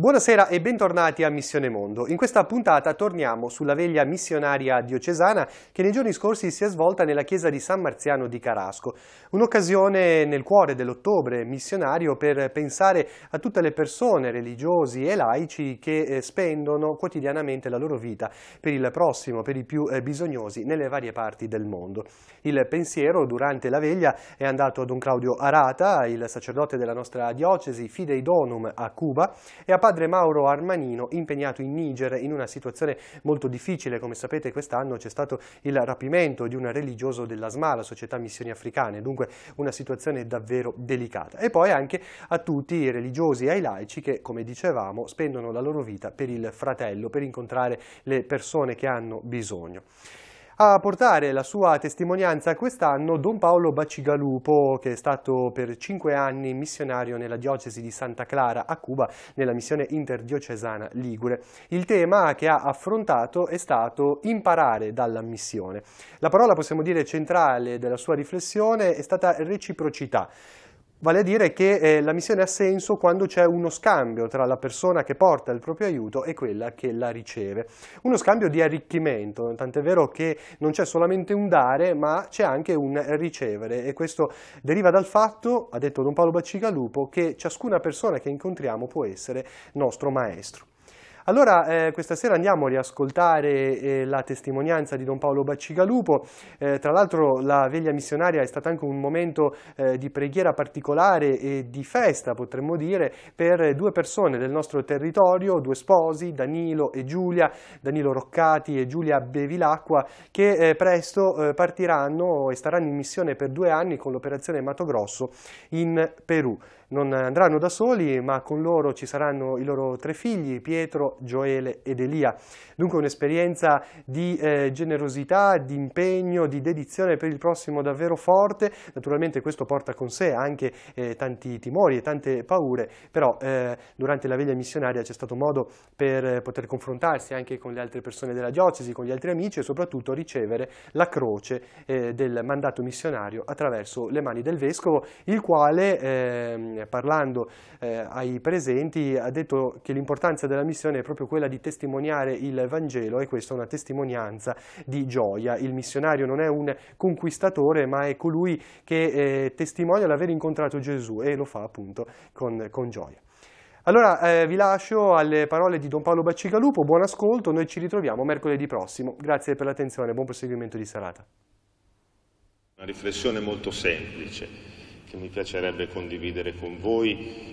Buonasera e bentornati a Missione Mondo. In questa puntata torniamo sulla veglia missionaria diocesana che nei giorni scorsi si è svolta nella chiesa di San Marziano di Carasco. Un'occasione nel cuore dell'ottobre missionario per pensare a tutte le persone, religiosi e laici, che spendono quotidianamente la loro vita per il prossimo, per i più bisognosi nelle varie parti del mondo. Il pensiero durante la veglia è andato a Don Claudio Arata, il sacerdote della nostra diocesi, Fidei Donum a Cuba, e a padre Mauro Armanino, impegnato in Niger in una situazione molto difficile. Come sapete, quest'anno c'è stato il rapimento di un religioso della SMA, la Società Missioni Africane, dunque una situazione davvero delicata. E poi anche a tutti i religiosi e ai laici che, come dicevamo, spendono la loro vita per il fratello, per incontrare le persone che hanno bisogno. A portare la sua testimonianza quest'anno Don Paolo Bacigalupo, che è stato per 5 anni missionario nella diocesi di Santa Clara a Cuba, nella missione interdiocesana Ligure. Il tema che ha affrontato è stato imparare dalla missione. La parola, possiamo dire, centrale della sua riflessione è stata reciprocità. Vale a dire che la missione ha senso quando c'è uno scambio tra la persona che porta il proprio aiuto e quella che la riceve. Uno scambio di arricchimento, tant'è vero che non c'è solamente un dare, ma c'è anche un ricevere, e questo deriva dal fatto, ha detto Don Paolo Bacigalupo, che ciascuna persona che incontriamo può essere nostro maestro. Allora, questa sera andiamo a riascoltare la testimonianza di Don Paolo Bacigalupo. Tra l'altro la veglia missionaria è stata anche un momento di preghiera particolare e di festa, potremmo dire, per due persone del nostro territorio, due sposi, Danilo e Giulia, Danilo Roccati e Giulia Bevilacqua, che presto partiranno e staranno in missione per 2 anni con l'operazione Mato Grosso in Perù. Non andranno da soli, ma con loro ci saranno i loro 3 figli, Pietro, Gioele ed Elia. Dunque un'esperienza di generosità, di impegno, di dedizione per il prossimo davvero forte. Naturalmente questo porta con sé anche tanti timori e tante paure, però durante la veglia missionaria c'è stato modo per poter confrontarsi anche con le altre persone della diocesi, con gli altri amici, e soprattutto ricevere la croce del mandato missionario attraverso le mani del Vescovo, il quale parlando ai presenti ha detto che l'importanza della missione è proprio quella di testimoniare il Vangelo, e questa è una testimonianza di gioia. Il missionario non è un conquistatore, ma è colui che testimonia l'aver incontrato Gesù, e lo fa appunto con gioia. Allora vi lascio alle parole di Don Paolo Bacigalupo, buon ascolto, noi ci ritroviamo mercoledì prossimo. Grazie per l'attenzione, buon proseguimento di serata. Una riflessione molto semplice che mi piacerebbe condividere con voi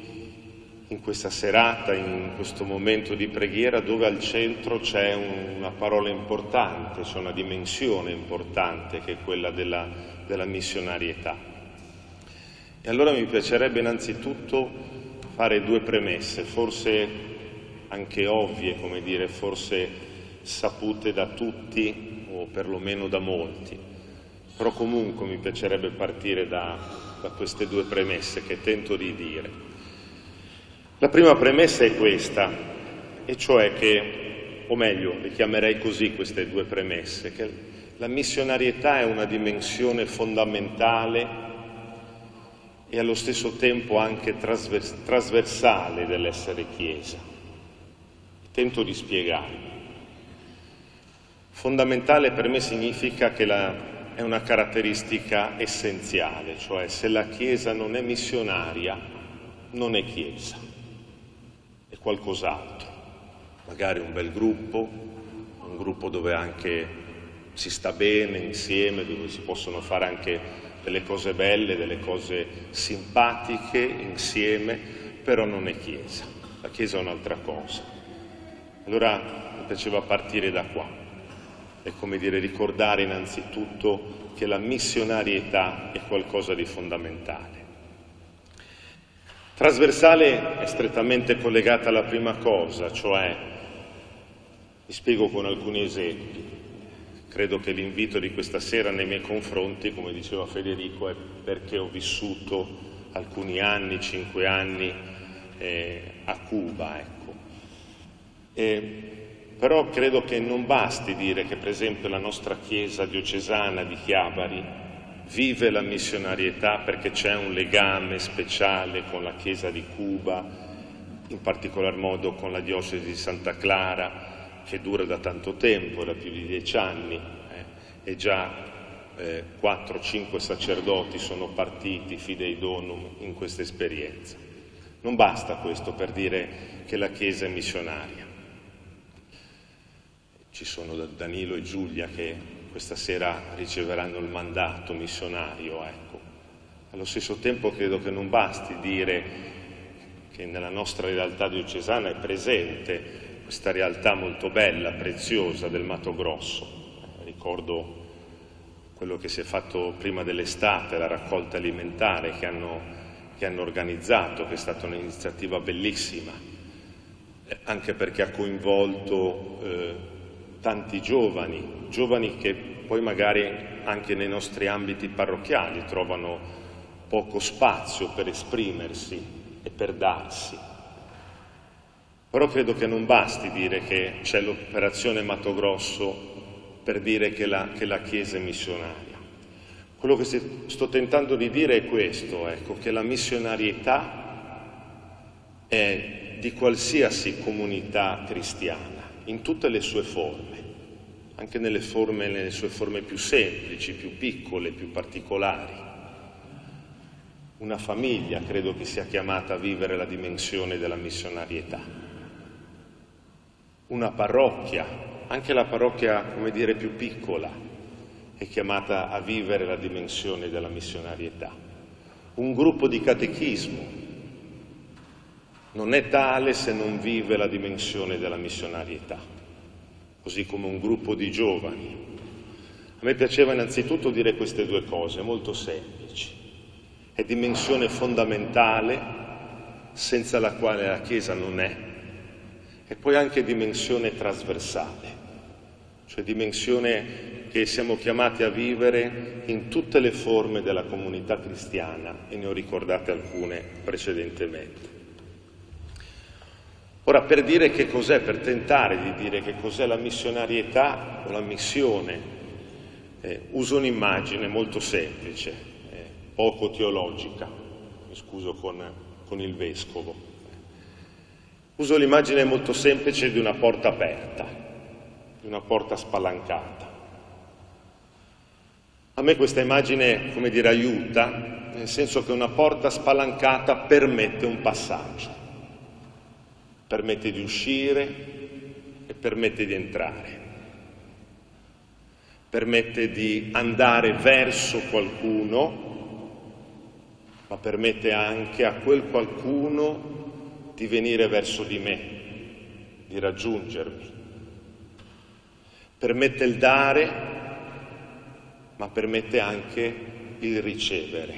in questa serata, in questo momento di preghiera, dove al centro c'è una parola importante, c'è una dimensione importante, che è quella della missionarietà. E allora mi piacerebbe innanzitutto fare 2 premesse, forse anche ovvie, come dire, forse sapute da tutti o perlomeno da molti, però comunque mi piacerebbe partire da queste 2 premesse che tento di dire. La prima premessa è questa, e cioè che, o meglio, le chiamerei così queste 2 premesse, che la missionarietà è una dimensione fondamentale e allo stesso tempo anche trasversale dell'essere Chiesa. Tento di spiegarmi. Fondamentale per me significa che è una caratteristica essenziale, cioè se la Chiesa non è missionaria, non è Chiesa, è qualcos'altro, magari un bel gruppo, un gruppo dove anche si sta bene insieme, dove si possono fare anche delle cose belle, delle cose simpatiche insieme, però non è Chiesa. La Chiesa è un'altra cosa. Allora mi piaceva partire da qua. È come dire, ricordare innanzitutto che la missionarietà è qualcosa di fondamentale. Trasversale è strettamente collegata alla prima cosa, cioè, vi spiego con alcuni esempi. Credo che l'invito di questa sera nei miei confronti, come diceva Federico, è perché ho vissuto alcuni anni, 5 anni a Cuba, ecco. Però credo che non basti dire che, per esempio, la nostra chiesa diocesana di Chiabari vive la missionarietà perché c'è un legame speciale con la Chiesa di Cuba, in particolar modo con la diocesi di Santa Clara, che dura da tanto tempo, da più di 10 anni, e già 4-5 sacerdoti sono partiti fidei donum in questa esperienza. Non basta questo per dire che la Chiesa è missionaria. Ci sono Danilo e Giulia che questa sera riceveranno il mandato missionario, ecco. Allo stesso tempo credo che non basti dire che nella nostra realtà diocesana è presente questa realtà molto bella, preziosa del Mato Grosso. Ricordo quello che si è fatto prima dell'estate, la raccolta alimentare che hanno organizzato, che è stata un'iniziativa bellissima, anche perché ha coinvolto tanti giovani che poi magari anche nei nostri ambiti parrocchiali trovano poco spazio per esprimersi e per darsi. Però credo che non basti dire che c'è l'operazione Mato Grosso per dire che la Chiesa è missionaria. Quello che sto tentando di dire è questo, ecco, che la missionarietà è di qualsiasi comunità cristiana, in tutte le sue forme, anche nelle sue forme più semplici, più piccole, più particolari. Una famiglia credo che sia chiamata a vivere la dimensione della missionarietà. Una parrocchia, anche la parrocchia, come dire, più piccola, è chiamata a vivere la dimensione della missionarietà. Un gruppo di catechismo non è tale se non vive la dimensione della missionarietà, così come un gruppo di giovani. A me piaceva innanzitutto dire queste due cose, molto semplici. È dimensione fondamentale, senza la quale la Chiesa non è, e poi anche dimensione trasversale, cioè dimensione che siamo chiamati a vivere in tutte le forme della comunità cristiana, e ne ho ricordate alcune precedentemente. Ora, per dire che cos'è, per tentare di dire che cos'è la missionarietà o la missione, uso un'immagine molto semplice, poco teologica, mi scuso con il vescovo. Uso l'immagine molto semplice di una porta aperta, di una porta spalancata. A me questa immagine, come dire, aiuta, nel senso che una porta spalancata permette un passaggio, permette di uscire e permette di entrare, permette di andare verso qualcuno, ma permette anche a quel qualcuno di venire verso di me, di raggiungermi. Permette il dare, ma permette anche il ricevere.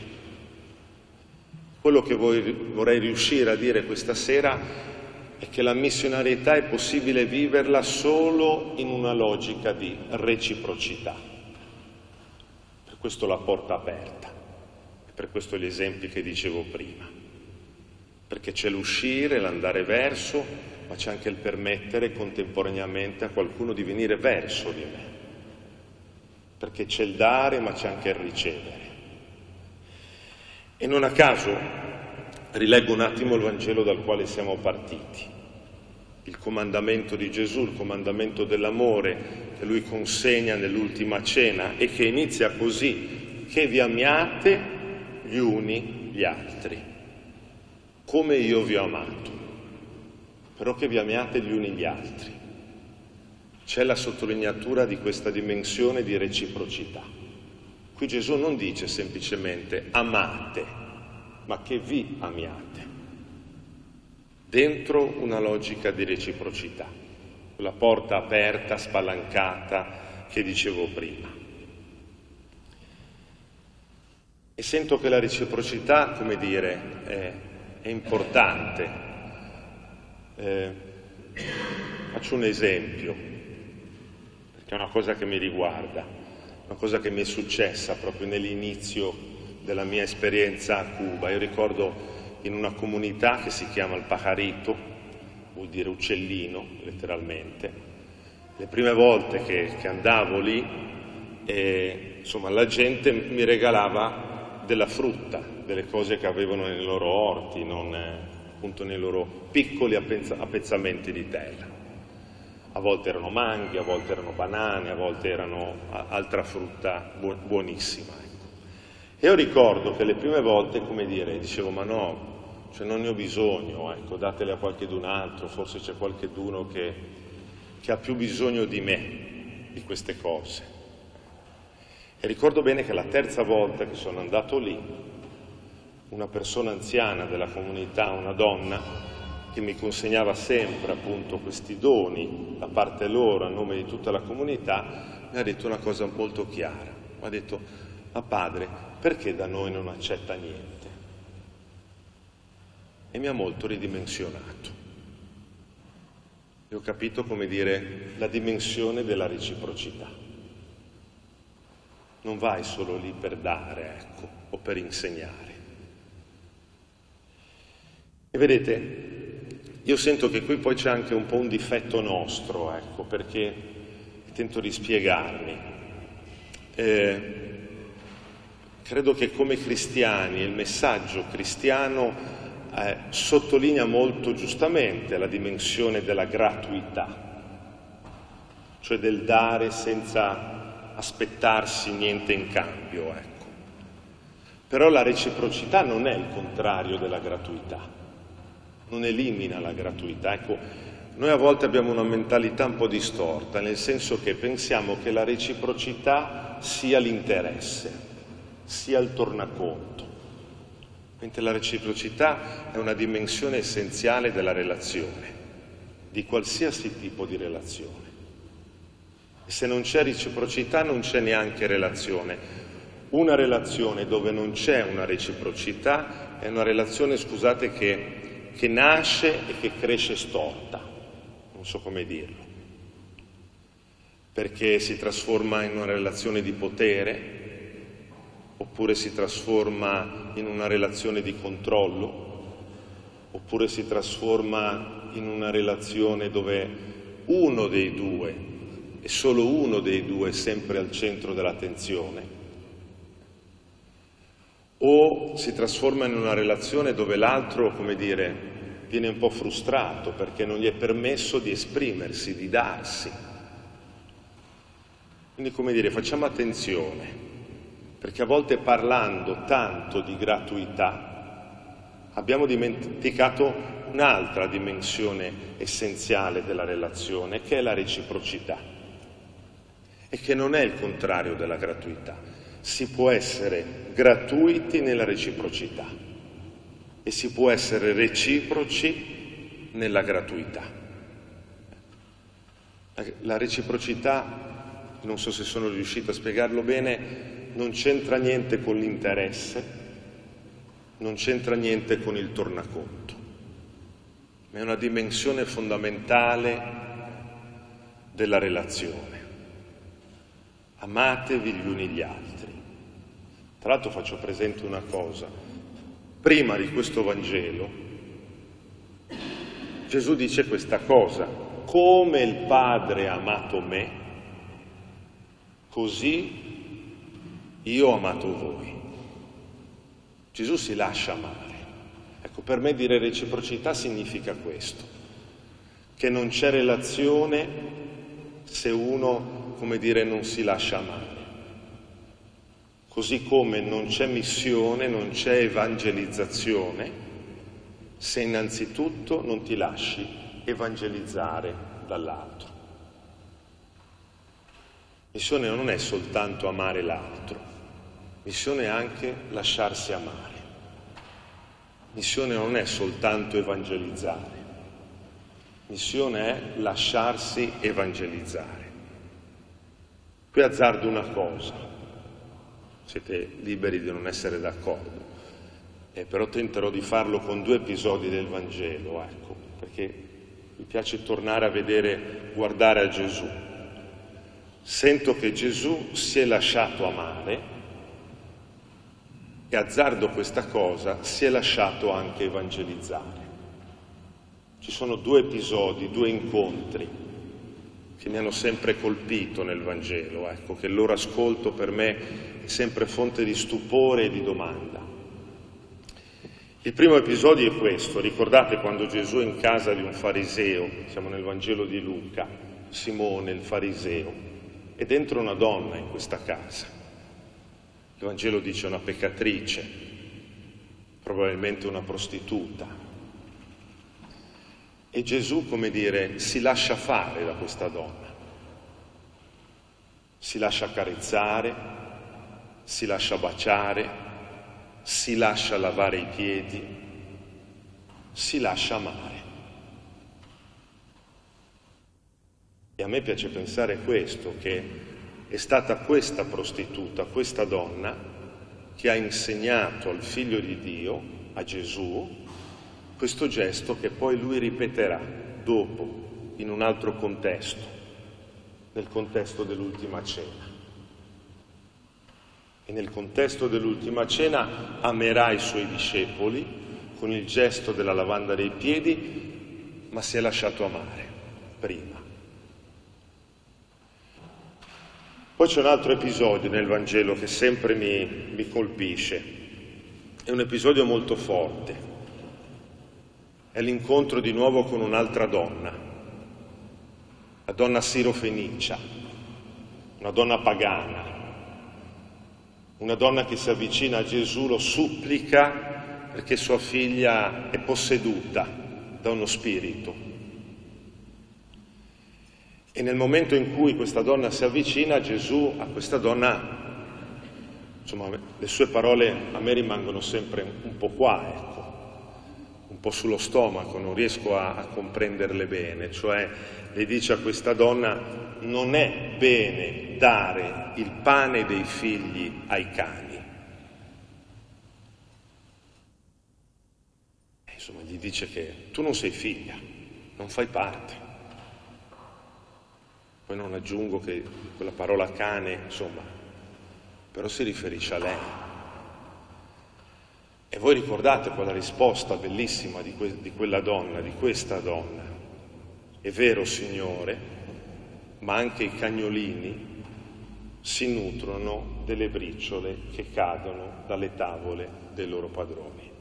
Quello che vorrei riuscire a dire questa sera è che la missionarietà è possibile viverla solo in una logica di reciprocità. Per questo la porta aperta, e per questo gli esempi che dicevo prima. Perché c'è l'uscire, l'andare verso, ma c'è anche il permettere contemporaneamente a qualcuno di venire verso di me. Perché c'è il dare, ma c'è anche il ricevere. E non a caso rileggo un attimo il Vangelo dal quale siamo partiti. Il comandamento di Gesù, il comandamento dell'amore che Lui consegna nell'ultima cena e che inizia così: che vi amiate gli uni gli altri, come io vi ho amato, però che vi amiate gli uni gli altri. C'è la sottolineatura di questa dimensione di reciprocità. Qui Gesù non dice semplicemente amate, ma che vi amiate, dentro una logica di reciprocità, la porta aperta, spalancata che dicevo prima. E sento che la reciprocità, come dire, è importante. Faccio un esempio, perché è una cosa che mi riguarda, una cosa che mi è successa proprio nell'inizio della mia esperienza a Cuba. Io ricordo in una comunità che si chiama il Pajarito, vuol dire uccellino, letteralmente. Le prime volte che andavo lì, insomma, la gente mi regalava della frutta, delle cose che avevano nei loro orti, non appunto nei loro piccoli appezzamenti di terra. A volte erano manghe, a volte erano banane, a volte erano altra frutta buonissima. Ecco. E io ricordo che le prime volte, come dire, dicevo, ma no, cioè non ne ho bisogno, ecco, datele a qualchedun altro, forse c'è qualcheduno che ha più bisogno di me, di queste cose. E ricordo bene che la terza volta che sono andato lì, una persona anziana della comunità, una donna, che mi consegnava sempre appunto questi doni da parte loro a nome di tutta la comunità, mi ha detto una cosa molto chiara. Mi ha detto, ma padre, perché da noi non accetta niente? E mi ha molto ridimensionato. E ho capito, come dire, la dimensione della reciprocità. Non vai solo lì per dare, ecco, o per insegnare. E vedete, io sento che qui poi c'è anche un po' un difetto nostro, ecco, perché tento di spiegarmi. Credo che come cristiani il messaggio cristiano sottolinea molto giustamente la dimensione della gratuità, cioè del dare senza aspettarsi niente in cambio, ecco. Però la reciprocità non è il contrario della gratuità, non elimina la gratuità. Ecco, noi a volte abbiamo una mentalità un po' distorta, nel senso che pensiamo che la reciprocità sia l'interesse, sia il tornaconto, mentre la reciprocità è una dimensione essenziale della relazione, di qualsiasi tipo di relazione. E se non c'è reciprocità non c'è neanche relazione. Una relazione dove non c'è una reciprocità è una relazione, scusate, che nasce e che cresce storta, non so come dirlo, perché si trasforma in una relazione di potere, oppure si trasforma in una relazione di controllo, oppure si trasforma in una relazione dove uno dei due, e solo uno dei due, è sempre al centro dell'attenzione, o si trasforma in una relazione dove l'altro, come dire, viene un po' frustrato perché non gli è permesso di esprimersi, di darsi. Quindi, come dire, facciamo attenzione, perché a volte parlando tanto di gratuità abbiamo dimenticato un'altra dimensione essenziale della relazione, che è la reciprocità, e che non è il contrario della gratuità. Si può essere gratuiti nella reciprocità e si può essere reciproci nella gratuità. La reciprocità, non so se sono riuscito a spiegarlo bene, non c'entra niente con l'interesse, non c'entra niente con il tornaconto, ma è una dimensione fondamentale della relazione. Amatevi gli uni gli altri. Tra l'altro faccio presente una cosa: prima di questo Vangelo Gesù dice questa cosa: come il Padre ha amato me, così io ho amato voi. Gesù si lascia amare. Ecco, per me dire reciprocità significa questo, che non c'è relazione se uno, come dire, non si lascia amare. Così come non c'è missione, non c'è evangelizzazione, se innanzitutto non ti lasci evangelizzare dall'altro. Missione non è soltanto amare l'altro, missione è anche lasciarsi amare. Missione non è soltanto evangelizzare, missione è lasciarsi evangelizzare. Qui azzardo una cosa, siete liberi di non essere d'accordo, però tenterò di farlo con due episodi del Vangelo, ecco, perché mi piace tornare a vedere, guardare a Gesù. Sento che Gesù si è lasciato amare e, azzardo questa cosa, si è lasciato anche evangelizzare. Ci sono due episodi, due incontri che mi hanno sempre colpito nel Vangelo, ecco, che il loro ascolto per me è sempre fonte di stupore e di domanda. Il primo episodio è questo. Ricordate quando Gesù è in casa di un fariseo, siamo nel Vangelo di Luca, Simone il fariseo, ed entra una donna in questa casa. Il Vangelo dice una peccatrice, probabilmente una prostituta. E Gesù, come dire, si lascia fare da questa donna. Si lascia accarezzare, si lascia baciare, si lascia lavare i piedi, si lascia amare. E a me piace pensare questo, che è stata questa prostituta, questa donna, che ha insegnato al Figlio di Dio, a Gesù, questo gesto che poi lui ripeterà dopo, in un altro contesto, nel contesto dell'ultima cena. E nel contesto dell'ultima cena amerà i suoi discepoli con il gesto della lavanda dei piedi, ma si è lasciato amare prima. Poi c'è un altro episodio nel Vangelo che sempre mi colpisce. È un episodio molto forte. È l'incontro di nuovo con un'altra donna, la donna sirofenicia, una donna pagana. Una donna che si avvicina a Gesù, lo supplica perché sua figlia è posseduta da uno spirito. E nel momento in cui questa donna si avvicina, Gesù a questa donna, insomma, le sue parole a me rimangono sempre un po' qua, ecco, un po' sullo stomaco, non riesco a comprenderle bene. Cioè, le dice a questa donna: non è bene dare il pane dei figli ai cani. Insomma, gli dice che tu non sei figlia, non fai parte. Poi non aggiungo che quella parola cane, insomma, però si riferisce a lei. E voi ricordate quella risposta bellissima di quella donna, di questa donna: è vero, Signore, ma anche i cagnolini si nutrono delle briciole che cadono dalle tavole dei loro padroni.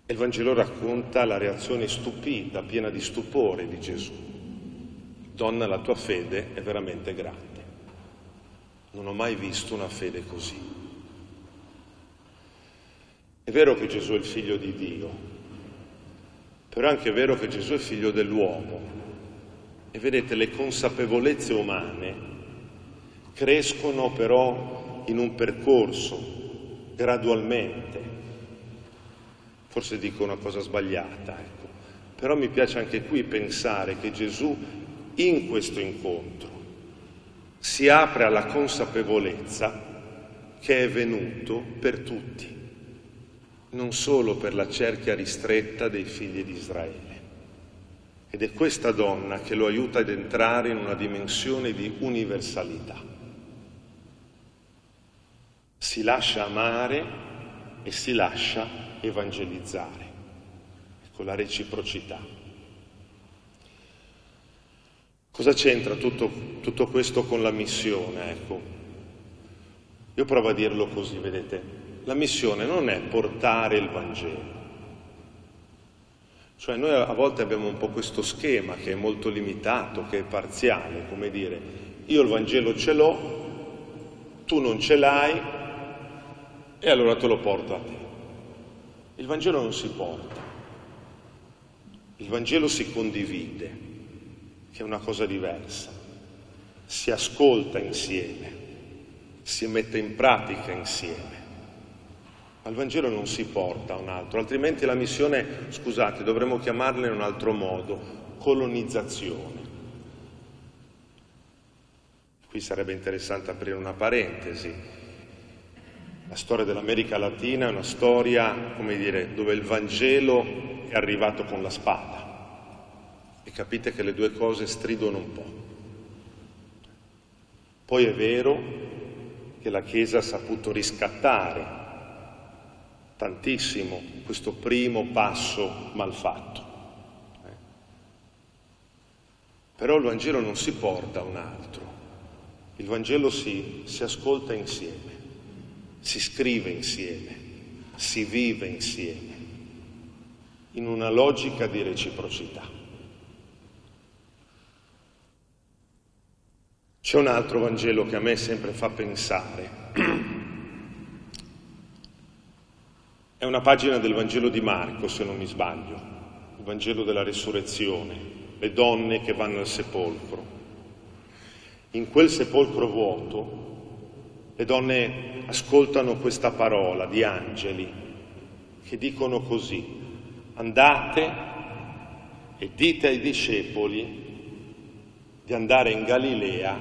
E il Vangelo racconta la reazione stupita, piena di stupore di Gesù. Donna, la tua fede è veramente grande. Non ho mai visto una fede così. È vero che Gesù è il figlio di Dio, però è anche vero che Gesù è figlio dell'uomo. E vedete, le consapevolezze umane crescono però in un percorso, gradualmente. Forse dico una cosa sbagliata, ecco. Però mi piace anche qui pensare che Gesù in questo incontro si apre alla consapevolezza che è venuto per tutti, non solo per la cerchia ristretta dei figli di Israele. Ed è questa donna che lo aiuta ad entrare in una dimensione di universalità. Si lascia amare e si lascia evangelizzare. Ecco la reciprocità. Cosa c'entra tutto questo con la missione? Ecco, io provo a dirlo così, vedete, la missione non è portare il Vangelo. Cioè noi a volte abbiamo un po' questo schema che è molto limitato, che è parziale, come dire, io il Vangelo ce l'ho, tu non ce l'hai e allora te lo porto a te. Il Vangelo non si porta, il Vangelo si condivide, che è una cosa diversa, si ascolta insieme, si mette in pratica insieme. Al Vangelo non si porta a un altro, altrimenti la missione, scusate, dovremmo chiamarla in un altro modo, colonizzazione. Qui sarebbe interessante aprire una parentesi. La storia dell'America Latina è una storia, come dire, dove il Vangelo è arrivato con la spada. E capite che le due cose stridono un po'. Poi è vero che la Chiesa ha saputo riscattare tantissimo questo primo passo malfatto. Però il Vangelo non si porta a un altro, il Vangelo si ascolta insieme, si scrive insieme, si vive insieme, in una logica di reciprocità. C'è un altro Vangelo che a me sempre fa pensare. È una pagina del Vangelo di Marco, se non mi sbaglio, il Vangelo della Resurrezione, le donne che vanno al sepolcro. In quel sepolcro vuoto, le donne ascoltano questa parola di angeli che dicono così: andate e dite ai discepoli di andare in Galilea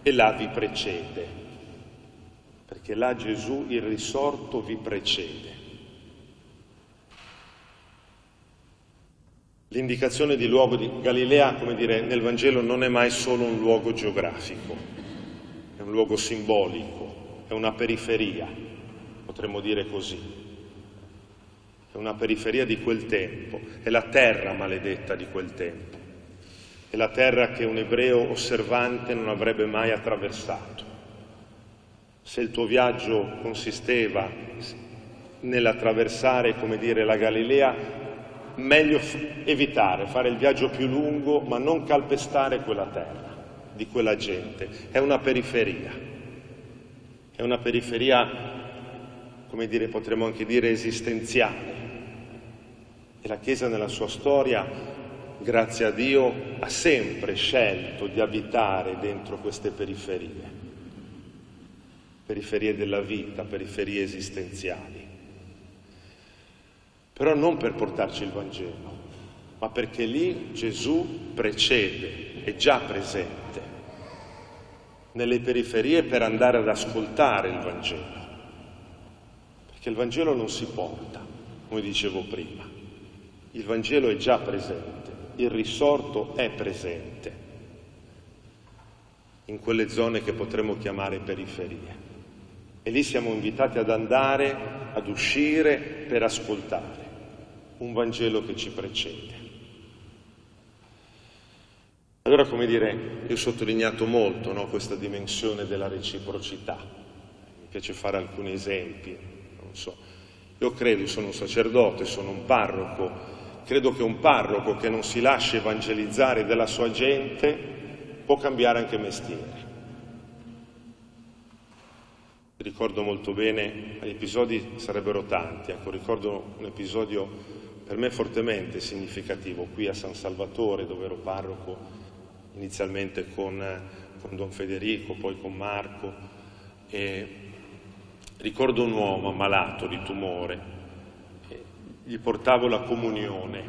e là vi precede, perché là Gesù, il risorto, vi precede. L'indicazione di luogo di Galilea, come dire, nel Vangelo non è mai solo un luogo geografico, è un luogo simbolico, è una periferia, potremmo dire così. È una periferia di quel tempo, è la terra maledetta di quel tempo, è la terra che un ebreo osservante non avrebbe mai attraversato. Se il tuo viaggio consisteva nell'attraversare, come dire, la Galilea, meglio evitare, fare il viaggio più lungo, ma non calpestare quella terra, di quella gente. È una periferia, come dire, potremmo anche dire esistenziale. E la Chiesa nella sua storia, grazie a Dio, ha sempre scelto di abitare dentro queste periferie della vita, periferie esistenziali. Però non per portarci il Vangelo, ma perché lì Gesù precede, è già presente nelle periferie per andare ad ascoltare il Vangelo. Perché il Vangelo non si porta, come dicevo prima. Il Vangelo è già presente, il risorto è presente in quelle zone che potremmo chiamare periferie. E lì siamo invitati ad andare, ad uscire per ascoltare un Vangelo che ci precede. Allora, come dire, io ho sottolineato molto, no, questa dimensione della reciprocità. Mi piace fare alcuni esempi, non so. Io credo, sono un sacerdote, sono un parroco, credo che un parroco che non si lascia evangelizzare dalla sua gente può cambiare anche mestiere. Ricordo molto bene, gli episodi sarebbero tanti, ecco, ricordo un episodio per me fortemente significativo qui a San Salvatore, dove ero parroco inizialmente con Don Federico, poi con Marco, e ricordo un uomo ammalato di tumore, gli portavo la comunione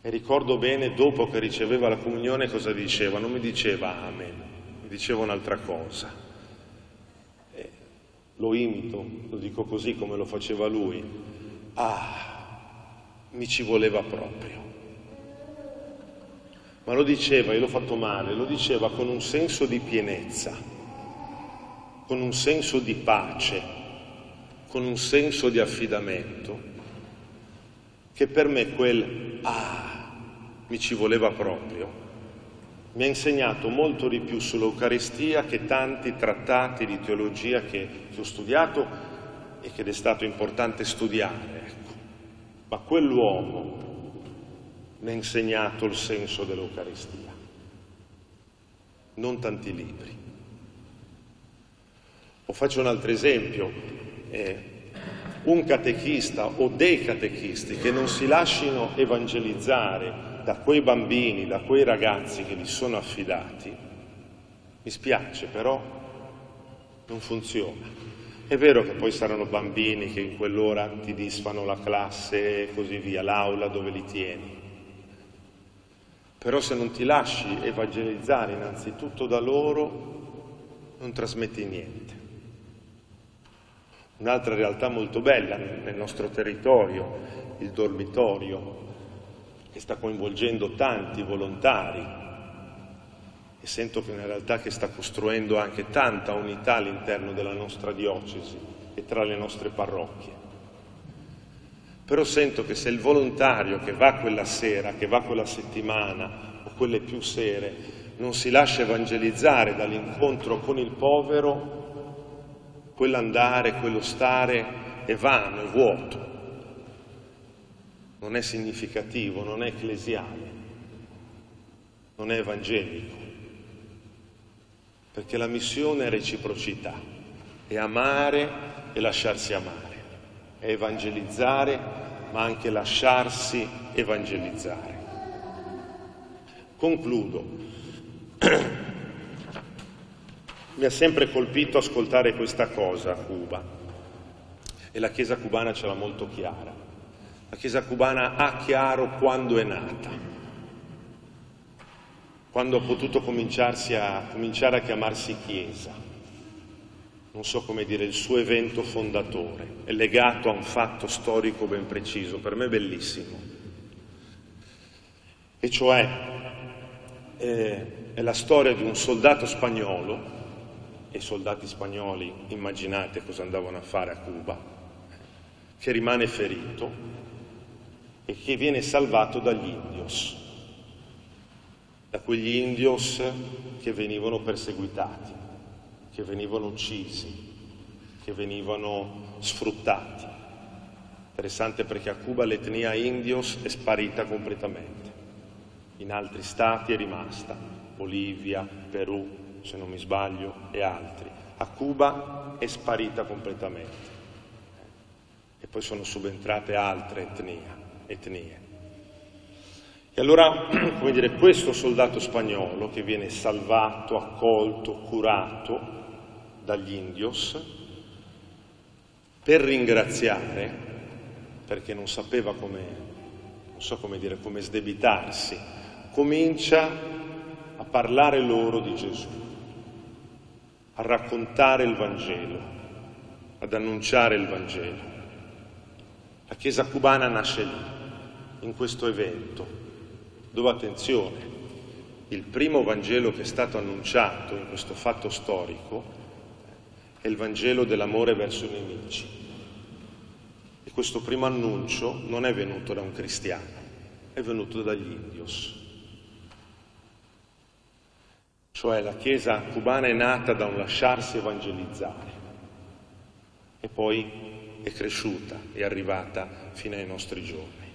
e ricordo bene, dopo che riceveva la comunione, cosa diceva? Non mi diceva amen, mi diceva un'altra cosa. Lo imito, lo dico così come lo faceva lui. Mi ci voleva proprio. Ma lo diceva, io l'ho fatto male, lo diceva con un senso di pienezza, con un senso di pace, con un senso di affidamento, che per me quel mi ci voleva proprio mi ha insegnato molto di più sull'Eucaristia che tanti trattati di teologia che ho studiato e che è stato importante studiare, ecco. Ma quell'uomo mi ha insegnato il senso dell'Eucaristia, non tanti libri. O faccio un altro esempio, un catechista o dei catechisti che non si lascino evangelizzare da quei bambini, da quei ragazzi che gli sono affidati, mi spiace, però non funziona. È vero che poi saranno bambini che in quell'ora ti disfano la classe e così via, l'aula dove li tieni. Però se non ti lasci evangelizzare innanzitutto da loro, non trasmetti niente. Un'altra realtà molto bella nel nostro territorio, il dormitorio, che sta coinvolgendo tanti volontari e sento che è una realtà che sta costruendo anche tanta unità all'interno della nostra diocesi e tra le nostre parrocchie. Però sento che se il volontario che va quella sera, che va quella settimana o quelle più sere, non si lascia evangelizzare dall'incontro con il povero, quell'andare, quello stare è vano, è vuoto, non è significativo, non è ecclesiale, non è evangelico, perché la missione è reciprocità, è amare e lasciarsi amare, è evangelizzare ma anche lasciarsi evangelizzare. Concludo. Mi ha sempre colpito ascoltare questa cosa a Cuba, e la Chiesa cubana ce l'ha molto chiara. La Chiesa cubana ha chiaro quando è nata, quando ha potuto cominciare a chiamarsi Chiesa. Non so come dire, il suo evento fondatore è legato a un fatto storico ben preciso, per me bellissimo, e cioè è la storia di un soldato spagnolo. E i soldati spagnoli, immaginate cosa andavano a fare a Cuba, che rimane ferito e che viene salvato dagli indios, da quegli indios che venivano perseguitati, che venivano uccisi, che venivano sfruttati. Interessante perché a Cuba l'etnia indios è sparita completamente, in altri stati è rimasta, Bolivia, Perù, se non mi sbaglio, e altri. A Cuba è sparita completamente. E poi sono subentrate altre etnie. E allora, come dire, questo soldato spagnolo che viene salvato, accolto, curato dagli indios, per ringraziare, perché non sapeva come sdebitarsi, comincia a parlare loro di Gesù, a raccontare il Vangelo, ad annunciare il Vangelo. La Chiesa cubana nasce lì, in questo evento, dove, attenzione, il primo Vangelo che è stato annunciato in questo fatto storico è il Vangelo dell'amore verso i nemici. E questo primo annuncio non è venuto da un cristiano, è venuto dagli indios. Cioè la Chiesa cubana è nata da un lasciarsi evangelizzare e poi è cresciuta, è arrivata fino ai nostri giorni.